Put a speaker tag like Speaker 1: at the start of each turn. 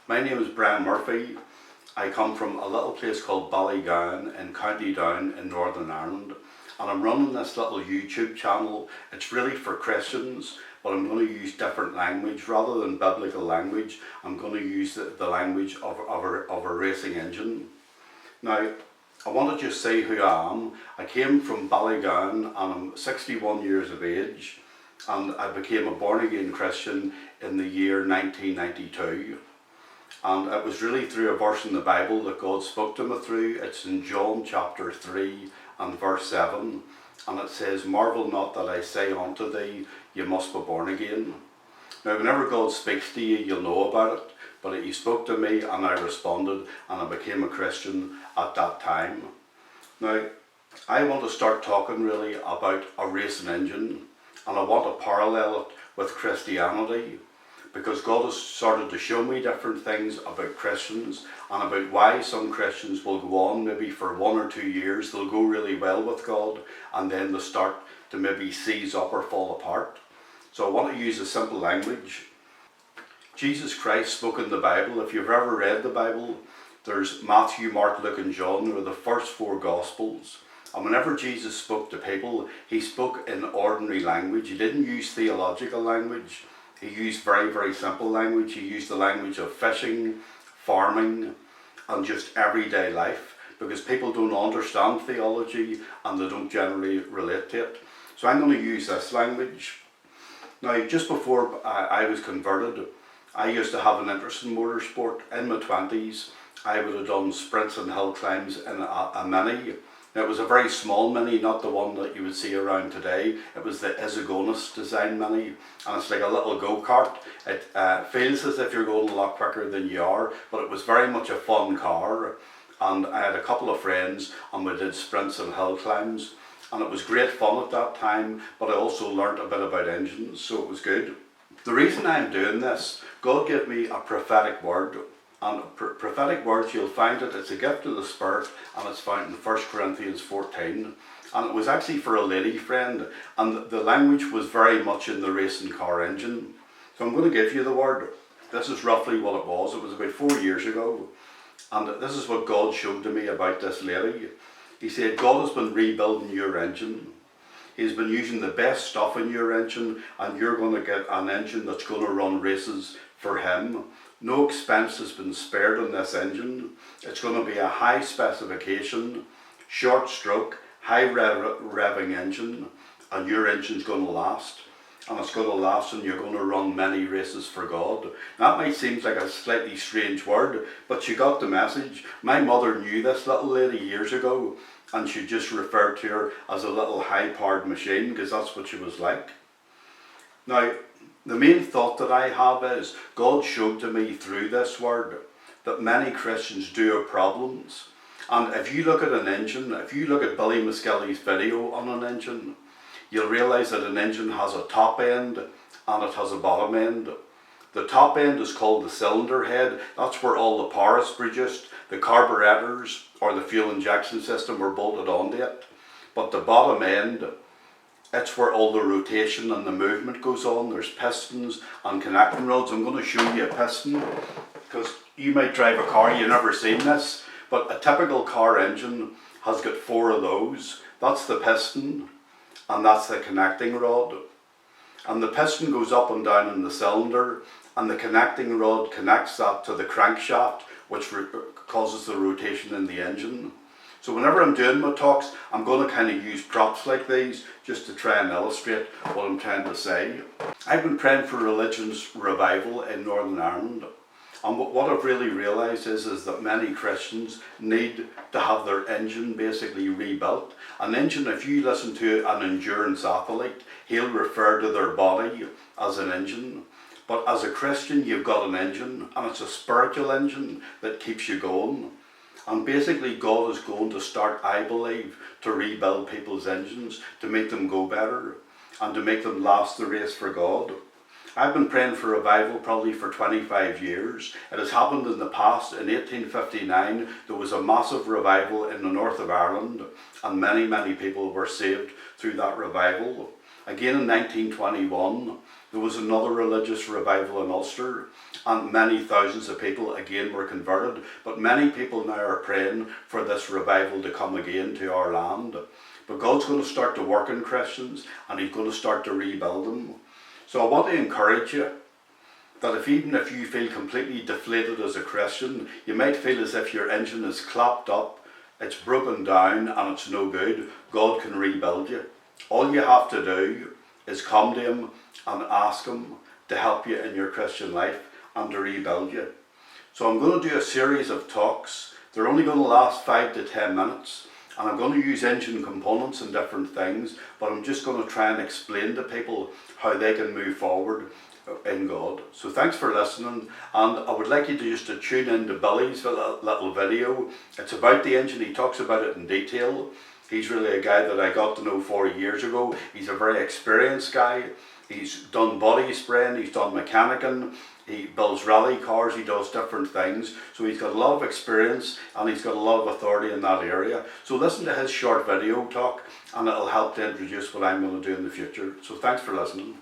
Speaker 1: My name is Brian Murphy. I come from a little place called Ballygowan in County Down in Northern Ireland, and I'm running this little YouTube channel. It's really for Christians, but I'm going to use different language. Rather than biblical language, I'm going to use the language of a racing engine. Now, I want to just say who I am. I came from Ballygowan and I'm 61 years of age, and I became a born-again Christian in the year 1992. And it was really through a verse in the Bible that God spoke to me through. It's in John chapter 3 and verse 7. And it says, "Marvel not that I say unto thee, you must be born again." Now, whenever God speaks to you, you'll know about it. But he spoke to me and I responded, and I became a Christian at that time. Now, I want to start talking really about a racing engine, and I want to parallel it with Christianity, because God has started to show me different things about Christians and about why some Christians will go on maybe for 1 or 2 years, they'll go really well with God, and then they start to maybe seize up or fall apart. So I want to use a simple language. Jesus Christ spoke in the Bible. If you've ever read the Bible, there's Matthew, Mark, Luke and John. They're the first 4 Gospels. And whenever Jesus spoke to people, he spoke in ordinary language. He didn't use theological language. He used very, very simple language. He used the language of fishing, farming, and just everyday life, because people don't understand theology and they don't generally relate to it. So I'm going to use this language. Now, just before I was converted, I used to have an interest in motorsport. In my 20s, I would have done sprints and hill climbs in a Mini. Now, it was a very small Mini, not the one that you would see around today. It was the Isogonus design Mini, and it's like a little go-kart. It feels as if you're going a lot quicker than you are, but it was very much a fun car. And I had a couple of friends, and we did sprints and hill climbs, and it was great fun at that time, but I also learnt a bit about engines, so it was good. The reason I'm doing this, God gave me a prophetic word. And prophetic words, you'll find it's a gift of the Spirit, and it's found in 1 Corinthians 14. And it was actually for a lady friend, and the language was very much in the racing car engine. So I'm going to give you the word. This is roughly what it was. It was about 4 years ago. And this is what God showed to me about this lady. He said, God has been rebuilding your engine. He's been using the best stuff in your engine, and you're going to get an engine that's going to run races for him. No expense has been spared on this engine. It's going to be a high specification, short stroke, high revving engine, and your engine's going to last. And it's going to last, and you're going to run many races for God. That might seem like a slightly strange word, but you got the message. My mother knew this little lady years ago, and she just referred to her as a little high-powered machine, because that's what she was like. Now, the main thought that I have is, God showed to me through this word that many Christians do have problems. And if you look at an engine, if you look at Billy Muskelly's video on an engine, you'll realise that an engine has a top end and it has a bottom end. The top end is called the cylinder head. That's where all the power is produced. The carburetors or the fuel injection system are bolted onto it. But the bottom end, it's where all the rotation and the movement goes on. There's pistons and connecting rods. I'm going to show you a piston, because you might drive a car, you've never seen this, but a typical car engine has got 4 of those. That's the piston, and that's the connecting rod. And the piston goes up and down in the cylinder, and the connecting rod connects that to the crankshaft, which causes the rotation in the engine. So whenever I'm doing my talks, I'm going to kind of use props like these just to try and illustrate what I'm trying to say. I've been praying for religion's revival in Northern Ireland. And what I've really realised is that many Christians need to have their engine basically rebuilt. An engine, if you listen to an endurance athlete, he'll refer to their body as an engine. But as a Christian, you've got an engine, and it's a spiritual engine that keeps you going. And basically God is going to start, I believe, to rebuild people's engines, to make them go better, and to make them last the race for God. I've been praying for revival probably for 25 years. It has happened in the past. In 1859, there was a massive revival in the north of Ireland, and many, many people were saved through that revival. Again in 1921, there was another religious revival in Ulster, and many thousands of people again were converted. But many people now are praying for this revival to come again to our land. But God's going to start to work in Christians, and He's going to start to rebuild them. So I want to encourage you that even if you feel completely deflated as a Christian, you might feel as if your engine is clapped up, it's broken down and it's no good, God can rebuild you. All you have to do is come to Him and ask Him to help you in your Christian life and to rebuild you. So I'm going to do a series of talks. They're only going to last 5 to 10 minutes. And I'm going to use engine components and different things, but I'm just going to try and explain to people how they can move forward in God. So thanks for listening, and I would like you to tune in to Billy's little video. It's about the engine. He talks about it in detail. He's really a guy that I got to know 40 years ago. He's a very experienced guy. He's done body spraying, he's done mechanicking, he builds rally cars, he does different things. So he's got a lot of experience and he's got a lot of authority in that area. So listen to his short video talk and it'll help to introduce what I'm going to do in the future. So thanks for listening.